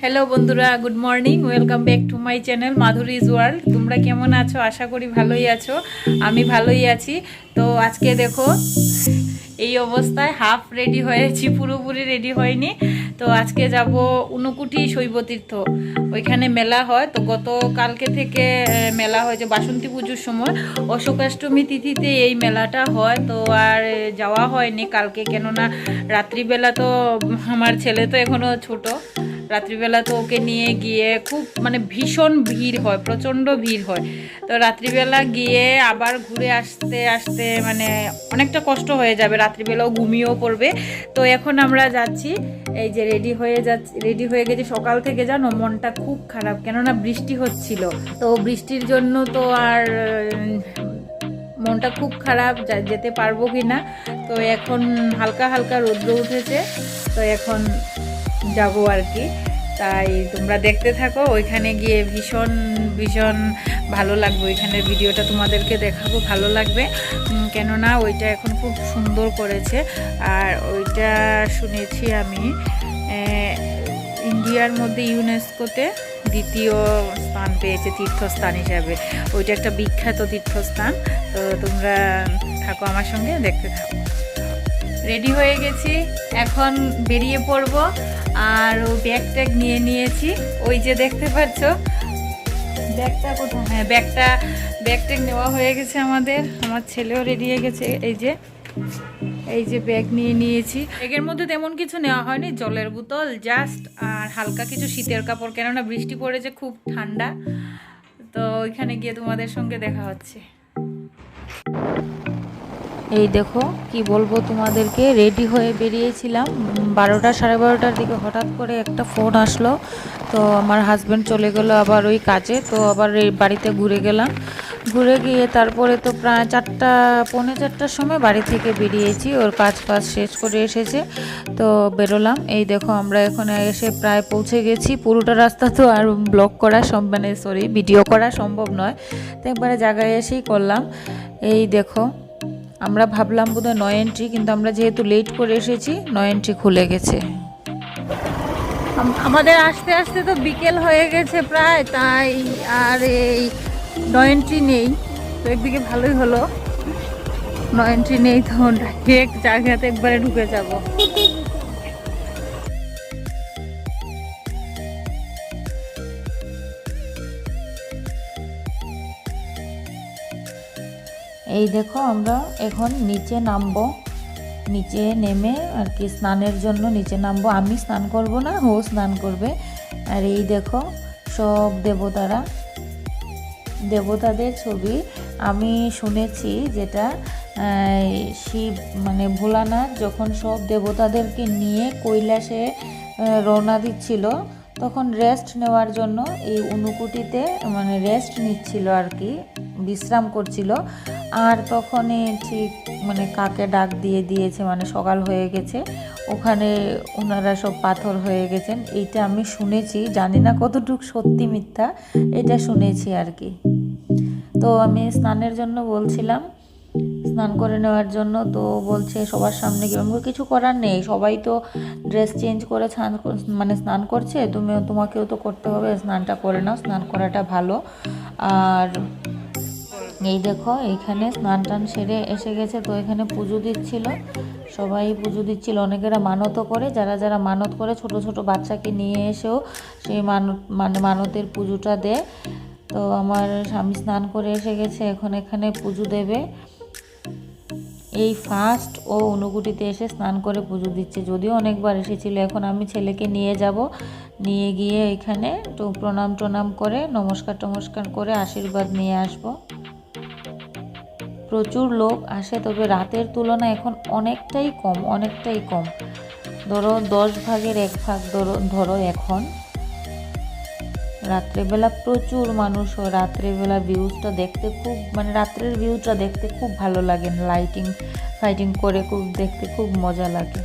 Hello বন্ধুরা, good morning. Welcome back to my channel Madhuri's world. তোমরা কেমন আছো? আশা করি ভালোই আছো। আমি ভালোই আছি। তো আজকে দেখো এই অবস্থায় হাফ রেডি হয়েছি, পুরোপুরি রেডি হয়নি। তো আজকে যাব ঊনকুটি শৈবতীর্থ, ওইখানে মেলা হয়। তো গতকালকে থেকে মেলা হয়, যে বাসন্তী পুজোর সময় অশোকাষ্টমী তিথিতে এই মেলাটা হয়। তো আর যাওয়া হয়নি কালকে, কেননা রাত্রিবেলা তো আমার ছেলে তো এখনও ছোট, রাত্রিবেলা তো ওকে নিয়ে গিয়ে খুব ভীষণ ভিড় হয়, প্রচণ্ড ভিড় হয়। তো রাত্রিবেলা গিয়ে আবার ঘুরে আসতে আসতে অনেকটা কষ্ট হয়ে যাবে, রাত্রিবেলাও ঘুমিয়েও পড়বে। তো এখন আমরা যাচ্ছি, এই যে রেডি হয়ে গেছি সকাল থেকে। জানো, মনটা খুব খারাপ, কেননা বৃষ্টি হচ্ছিল। তো বৃষ্টির জন্য তো আর মনটা খুব খারাপ, যেতে পারবো কি না। তো এখন হালকা হালকা রৌদ্র উঠেছে, তো এখন যাবো আর কি। তাই তোমরা দেখতে থাকো, ওইখানে গিয়ে ভীষণ ভীষণ ভালো লাগবে। ওইখানের ভিডিওটা তোমাদেরকে দেখাবো, ভালো লাগবে। কেননা ওইটা এখন খুব সুন্দর করেছে। আর ওইটা শুনেছি আমি ইন্ডিয়ার মধ্যে ইউনেস্কোতে দ্বিতীয় স্থান পেয়েছে তীর্থস্থান হিসাবে। ওইটা একটা বিখ্যাত তীর্থস্থান। তো তোমরা থাকো আমার সঙ্গে, দেখতে থাকো। রেডি হয়ে গেছি, এখন বেরিয়ে পড়বো। আর ও ব্যাগ ট্যাগ নিয়ে নিয়েছি, ওই যে দেখতে পাচ্ছ ব্যাগটা কোথায়। হ্যাঁ, ব্যাগ ট্যাগ নেওয়া হয়ে গেছে আমাদের। আমার ছেলেও রেডি হয়ে গেছে। এই যে ব্যাগ নিয়ে নিয়েছি। ব্যাগের মধ্যে তেমন কিছু নেওয়া হয়নি, জলের বোতল জাস্ট, আর হালকা কিছু শীতের কাপড়, কেননা বৃষ্টি পড়েছে, খুব ঠান্ডা। তো ওইখানে গিয়ে তোমাদের সঙ্গে দেখা হচ্ছে। এই দেখো, কি বলবো তোমাদেরকে, রেডি হয়ে বেরিয়েছিলাম 12টা সাড়ে 12টার দিকে। হঠাৎ করে একটা ফোন আসলো, তো আমার হাজব্যান্ড চলে গেল আবার ওই কাজে। তো আবার এই বাড়িতে ঘুরে গেলাম, ঘুরে গিয়ে তারপরে তো প্রায় 4টা পৌনে 4টার সময় বাড়ি থেকে বেরিয়েছি। ওর কাজ শেষ করে এসেছে, তো বেরোলাম। এই দেখো, আমরা এখন এসে প্রায় পৌঁছে গেছি। পুরোটা রাস্তা তো আর ব্লগ করা ভিডিও করা সম্ভব নয়, তো একবারে জায়গায় এসেই করলাম। এই দেখো, আমরা ভাবলাম বোধহয় 9 এন্ট্রি, কিন্তু আমরা যেহেতু লেট করে এসেছি 9 এন্ট্রি খুলে গেছে। আমাদের আস্তে আস্তে তো বিকেল হয়ে গেছে প্রায়, তাই আর এই 9 এন্ট্রি নেই। তো একদিকে ভালোই হলো, 9 এন্ট্রি নেই, তো ডাইরেক্ট জায়গাতে একবারে ঢুকে যাব। এই দেখো, আমরা এখন নিচে নামবো। নিচে নেমে আর কি স্নানের জন্য নিচে নামবো। আমি স্নান করব না, ও স্নান করবে। আর এই দেখো, সব দেবতাদের ছবি। আমি শুনেছি যেটা শিব ভোলানাথ যখন সব দেবতাদেরকে নিয়ে কৈলাসে রওনা দিচ্ছিল, তখন রেস্ট নেওয়ার জন্য এই ঊনকুটিতে রেস্ট নিচ্ছিল আর কি, বিশ্রাম করছিল। আর তখনই ঠিক কাকে ডাক দিয়েছে, সকাল হয়ে গেছে, ওখানে ওনারা সব পাথর হয়ে গেছেন। এইটা আমি শুনেছি, জানি না কতটুকু সত্যি মিথ্যা, এটা শুনেছি আর কি। তো আমি স্নানের জন্য বলছিলাম, স্নান করে নেওয়ার জন্য। তো বলছে সবার সামনে কি, কিছু করার নেই, সবাই তো ড্রেস চেঞ্জ করে স্নান করছে, তোমাকেও তো করতে হবে, স্নানটা করে নাও, স্নান করাটা ভালো। আর এই দেখো, এইখানে স্নান টান সেরে এসে গেছে। তো এখানে পুজো দিচ্ছিল, সবাই পুজো দিচ্ছিল। অনেকেরা মানতও করে, যারা মানত করে ছোট ছোট বাচ্চাকে নিয়ে এসেও সেই মানতের পুজোটা দেয়। তো আমার স্বামী স্নান করে এসে গেছে, এখন এখানে পুজো দেবে। এই ফার্স্ট ও ঊনকুটিতে এসে স্নান করে পুজো দিচ্ছে, যদিও অনেকবার এসেছিল। এখন আমি ছেলেকে নিয়ে যাব, নিয়ে গিয়ে এখানে একটু প্রণাম করে নমস্কার করে আশীর্বাদ নিয়ে আসব। প্রচুর লোক আসে, তবে রাতের তুলনায় এখন অনেকটাই কম। ধরো 10 ভাগের 1 ভাগ ধরো এখন। রাত্রেবেলা প্রচুর মানুষ হয়। রাত্রেবেলা ভিউজটা দেখতে খুব রাত্রের ভিউটা দেখতে খুব ভালো লাগে, লাইটিং করে দেখতে খুব মজা লাগে।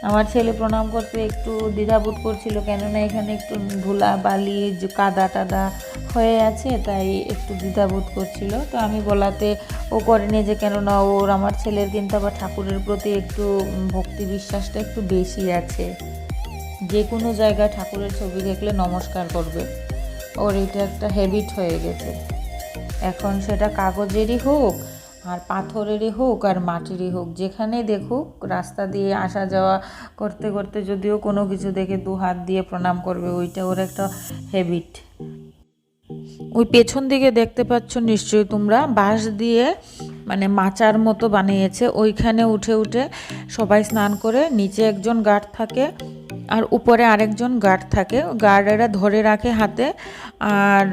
আমার ছেলে প্রণাম করতে একটু দ্বিধাবোধ করছিল, কেননা এখানে একটু ধুলা বালি কাদা টাদা হয়ে আছে, তাই একটু দ্বিধাবোধ করছিল। তো আমি বলাতে ও করেনি, যে কেননা আমার ছেলের কিন্তু আবার ঠাকুরের প্রতি একটু ভক্তি বিশ্বাসটা একটু বেশি আছে, যে কোনো জায়গায় ঠাকুরের ছবি দেখলে নমস্কার করবে। ওর এটা একটা হ্যাবিট হয়ে গেছে। এখন সেটা কাগজেরই হোক আর পাথরেরই হোক আর মাটিরই হোক, যেখানেই দেখুক রাস্তা দিয়ে আসা যাওয়া করতে করতে যদিও কোনো কিছু দেখে 2 হাত দিয়ে প্রণাম করবে, ওইটা ওর একটা হ্যাবিট। ওই পেছন দিকে দেখতে পাচ্ছ নিশ্চয়ই তোমরা, বাঁশ দিয়ে মানে মাচার মতো বানিয়েছে, ওইখানে উঠে উঠে সবাই স্নান করে। নিচে একজন গার্ড থাকে আর উপরে আরেকজন গার্ড থাকে, গার্ডেরা ধরে রাখে হাতে। আর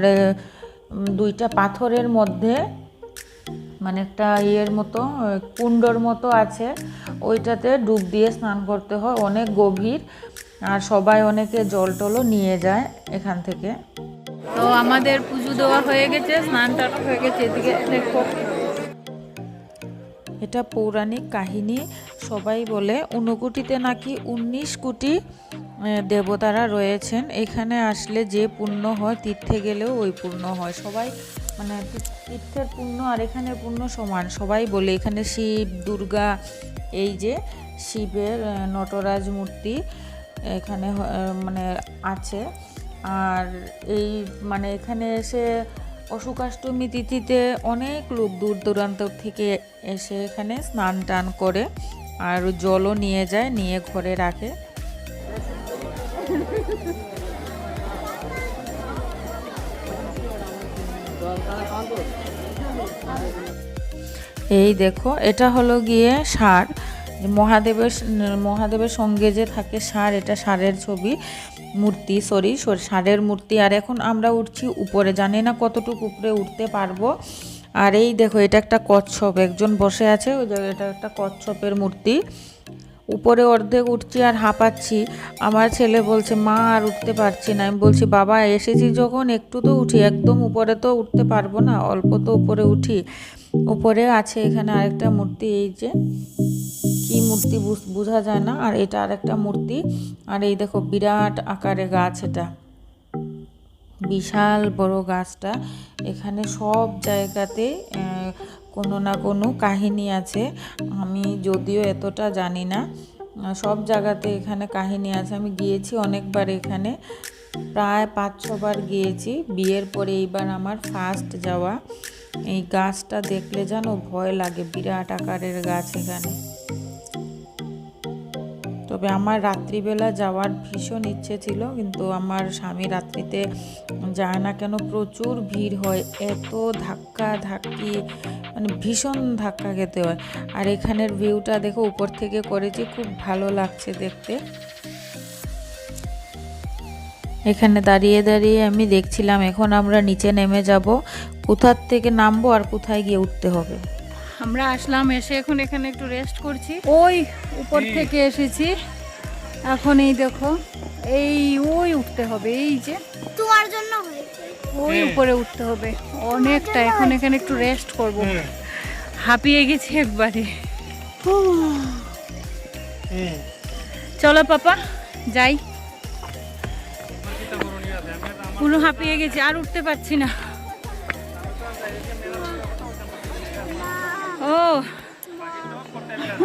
2টা পাথরের মধ্যে মানে একটা ইয়ের মতো কুণ্ডর মতো আছে, ওইটাতে ডুব দিয়ে স্নান করতে হয়, অনেক গভীর। আর সবাই অনেকে জল টলও নিয়ে যায় এখান থেকে। তো আমাদের পুজো দেওয়া হয়ে গেছে, স্নান টান হয়ে গেছে। এদিকে দেখো, এটা পৌরাণিক কাহিনী। সবাই বলে ঊনকোটিতে নাকি 19 কোটি দেবতারা রয়েছেন। এখানে আসলে যে পুণ্য হয়, তীর্থে গেলেও ওই পুণ্য হয়। সবাই মানে তীর্থের পুণ্য আর এখানের পুণ্য সমান। সবাই বলে এখানে শিব, দুর্গা, এই যে শিবের নটরাজ মূর্তি এখানে মানে আছে। আর এই মানে এখানে এসে অশুকাষ্টমী তিথিতে অনেক লোক দূর দূরান্ত থেকে এসে এখানে স্নান টান করে আর জলও নিয়ে যায়, নিয়ে ঘরে রাখে। এই দেখো, এটা হলো গিয়ে ষাঁড়, মহাদেবের সঙ্গে যে থাকে ষাঁড়, এটা ষাঁড়ের ছবি মূর্তি, ষাঁড়ের মূর্তি। আর এখন আমরা উঠছি উপরে, জানি না কতটুকু উপরে উঠতে পারবো। আর এই দেখো, এটা একটা কচ্ছপ, একজন বসে আছে ওই জায়গায়, এটা একটা কচ্ছপের মূর্তি। উপরে অর্ধেক উঠছি আর হাঁপাচ্ছি। আমার ছেলে বলছে মা আর উঠতে পারছি না। আমি বলছি বাবা এসেছি যখন একটু তো উঠি, একদম উপরে তো উঠতে পারবো না, অল্প তো উপরে উঠি। উপরে আছে এখানে আরেকটা মূর্তি, এই যে কি মূর্তি বোঝা যায় না। আর এটা আরেকটা মূর্তি। আর এই দেখো বিরাট আকারে গাছ, এটা বিশাল বড় গাছটা। এখানে সব জায়গাতে কোনো না কোনো কাহিনী আছে। আমি যদিও এতটা জানি না, সব জায়গাতে এখানে কাহিনী আছে। আমি গিয়েছি অনেকবার এখানে, প্রায় 5-6 বার গিয়েছি। বিয়ের পরে এইবার আমার ফার্স্ট যাওয়া। এই গাছটা দেখলে জানো ভয় লাগে, বিরাট আকারের গাছ এখানে। তবে আমার রাত্রিবেলা যাওয়ার ভীষণ ইচ্ছে ছিল, কিন্তু আমার স্বামী রাত্রিতে যায় না কেন, প্রচুর ভিড় হয়, এত ধাক্কা ধাক্কি, মানে ভীষণ ধাক্কা খেতে হয়। আর এখানের ভিউটা দেখো, উপর থেকে করেছি, খুব ভালো লাগছে দেখতে। এখানে দাঁড়িয়ে দাঁড়িয়ে আমি দেখছিলাম। এখন আমরা নিচে নেমে যাব, কোথার থেকে নামবো আর কোথায় গিয়ে উঠতে হবে। আমরা আসলাম, এসে এখন এখানে একটু রেস্ট করছি। ওই উপর থেকে এসেছি, এখন এই দেখো এই ওই উঠতে হবে, এই যে তোমার জন্য হয়েছে, ওই উপরে উঠতে হবে অনেকটা। এখন এখানে একটু রেস্ট করব, হাঁপিয়ে গেছি একবারে। চলো পাপা যাই, পুরো হাঁপিয়ে গেছি, আর উঠতে পারছি না। ও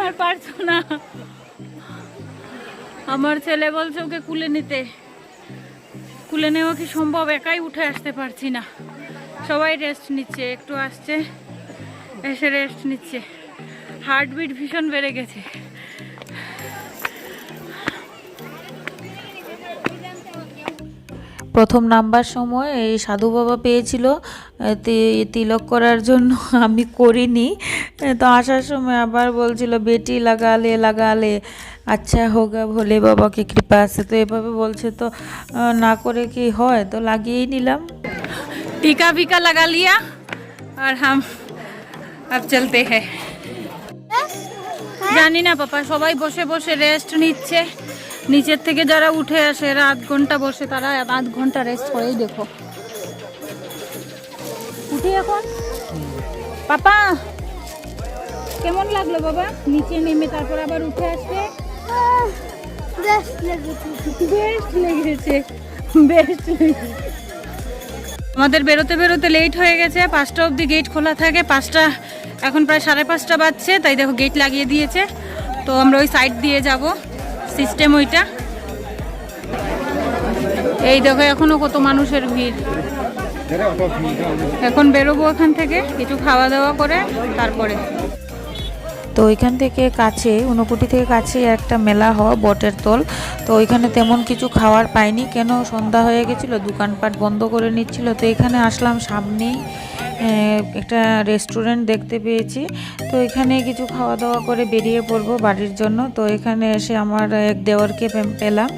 আর পারছো না, আমার ছেলে বলছে ওকে কুলে নিতে। কুলে নেওয়া কি সম্ভব? একাই উঠে আসতে পারছি না। সবাই রেস্ট নিচ্ছে, একটু আসছে এসে রেস্ট নিচ্ছে। হার্টবিট ভীষণ বেড়ে গেছে। প্রথম নামবার সময় এই সাধু বাবা পেয়েছিল তিলক করার জন্য, আমি করিনি। তো আসার সময় আবার বলছিল বেটি লাগালে লাগালে আচ্ছা হোগা, ভোলে বাবা কি কৃপা আছে। তো এভাবে বলছে, তো না করে কি হয়, তো লাগিয়েই নিলাম। टीका फीका लगा लिया और हम अब चलते हैं। জানি না পাপা, সবাই বসে বসে রেস্ট নিচ্ছে। নিচের থেকে যারা উঠে আসে এরা 8 ঘন্টা বসে, তারা 8 ঘন্টা রেস্ট করেই দেখো। উঠি এখন। পাপা কেমন লাগলো বাবা নিচে নেমে তারপর আবার উঠে আসতে? বেস্ট লেগেছে, বেস্ট লেগেছে, বেস্ট লেগেছে। আমাদের বেরোতে বেরোতে লেট হয়ে গেছে। 5টা অবধি গেট খোলা থাকে, 5টা এখন প্রায় 5:30 বাজছে। তাই দেখো গেট লাগিয়ে দিয়েছে। তো আমরা ওই সাইড দিয়ে যাব, সিস্টেম ওইটা। এই দেখো এখনো কত মানুষের ভিড়। এখন বেরোবো এখান থেকে, কিছু খাওয়া দাওয়া করে তারপরে। তো ওইখান থেকে কাছে, ঊনকোটি থেকে কাছে একটা মেলা হয় বটের তল। তো ওইখানে তেমন কিছু খাওয়ার পাইনি, কেন সন্ধ্যা হয়ে গেছিলো, দোকানপাট বন্ধ করে নিচ্ছিল। তো এখানে আসলাম, সামনেই একটা রেস্টুরেন্ট দেখতে পেয়েছি। তো এখানে কিছু খাওয়া দাওয়া করে বেরিয়ে পড়বো বাড়ির জন্য। তো এখানে এসে আমার এক দেওরকে পেলাম,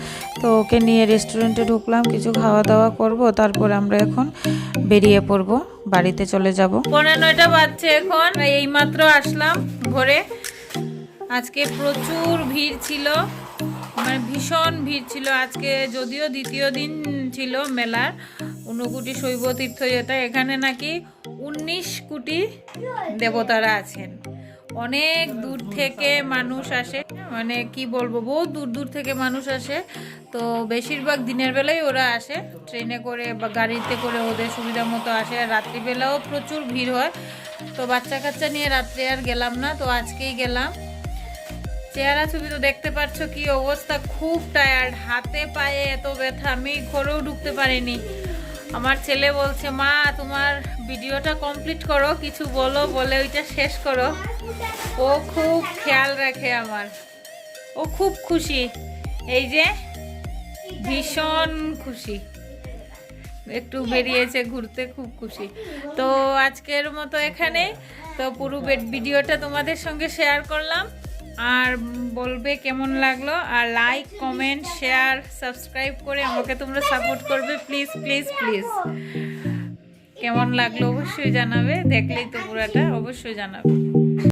তো ওকে নিয়ে রেস্টুরেন্টে ঢুকলাম, কিছু খাওয়া দাওয়া করব, তারপর আমরা এখন বেরিয়ে পড়বো, বাড়িতে চলে যাব। 9:15 বাজছে এখন, এইমাত্র আসলাম ঘরে। আজকে প্রচুর ভিড় ছিল, মানে ভীষণ ভিড় ছিল আজকে, যদিও দ্বিতীয় দিন ছিল মেলার। ঊনকোটি শৈব তীর্থ যেটা, এখানে নাকি 19 কোটি দেবতারা আছেন। অনেক দূর থেকে মানুষ আসে, মানে কি বলবো, বহুত দূর দূর থেকে মানুষ আসে। তো বেশিরভাগ দিনের বেলায় ওরা আসে, ট্রেনে করে বা গাড়িতে করে, ওদের সুবিধা মতো আসে। আর রাত্রিবেলাও প্রচুর ভিড় হয়। তো বাচ্চা কাচ্চা নিয়ে রাত্রে আর গেলাম না, তো আজকেই গেলাম। চেহারা ছবি তো দেখতে পাচ্ছ কি অবস্থা, খুব টায়ার্ড, হাতে পায়ে এত ব্যথা, আমি ঘরেও ঢুকতে পারিনি। আমার ছেলে বলছে, মা তোমার ভিডিওটা কমপ্লিট করো, কিছু বলো, বলে ওইটা শেষ করো। ও খুব খেয়াল রাখে আমার, ও খুব খুশি, এই যে ভীষণ খুশি, একটু বেরিয়েছে ঘুরতে, খুব খুশি। তো আজকের মতো এখানে, তো পুরো ভিডিওটা তোমাদের সঙ্গে শেয়ার করলাম। আর বলবে কেমন লাগলো, আর লাইক কমেন্ট শেয়ার সাবস্ক্রাইব করে আমাকে তোমরা সাপোর্ট করবে, প্লিজ প্লিজ প্লিজ। কেমন লাগলো অবশ্যই জানাবে, দেখলেই তো পুরাটা অবশ্যই জানাবে।